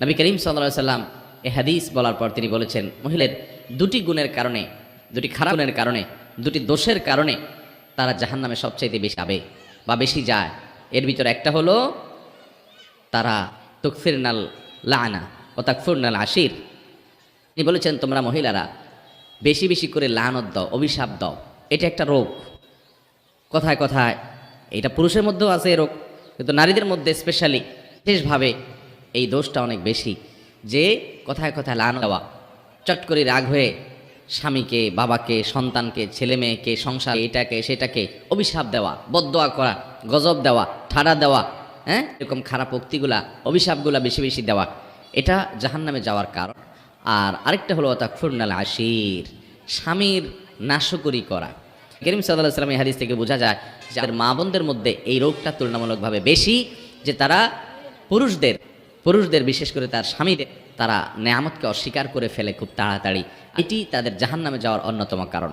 নবী করিম সাল্লাল্লাহু আলাইহি সাল্লাম এই হাদিস বলার পর তিনি বলেছেন, মহিলার দুটি গুণের কারণে, দুটি খারাপ গুণের কারণে, দুটি দোষের কারণে তারা জাহান্নামে সবচাইতে বেশি যাবে বা বেশি যায়। এর ভিতরে একটা হলো তারা তুকফিরনাল লানা ও তাকফুরনাল আশির। তিনি বলেছেন, তোমরা মহিলারা বেশি বেশি করে লানত দাও, অভিশাপ দাও। এটা একটা রোগ। কথায় কথায় এটা পুরুষের মধ্যেও আছে এই রোগ, কিন্তু নারীদের মধ্যে স্পেশালি বিশেষভাবে এই দোষটা অনেক বেশি, যে কথায় কথায় লানত দেওয়া, চট করে রাগ হয়ে স্বামীকে, বাবাকে, সন্তানকে, ছেলে মেয়েকে, সংসার, এটাকে সেটাকে অভিশাপ দেওয়া, বদদোয়া করা, গজব দেওয়া, ঠাড়া দেওয়া, হ্যাঁ, এরকম খারাপ উক্তিগুলা, অভিশাপগুলা বেশি বেশি দেওয়া, এটা জাহান্নামে যাওয়ার কারণ। আর আরেকটা হলো তাকফুরনাল আশির, স্বামীর নাশকরি করা। করিম সাল্লাল্লাহু আলাইহি ওয়াসাল্লাম এই হাদিস থেকে বোঝা যায় যে মা বোনদের মধ্যে এই রোগটা তুলনামূলকভাবে বেশি, যে তারা পুরুষদের বিশেষ করে তার স্বামীদের তারা নেয়ামতকে অস্বীকার করে ফেলে খুব তাড়াতাড়ি। এটি তাদের জাহান্নামে যাওয়ার অন্যতম কারণ।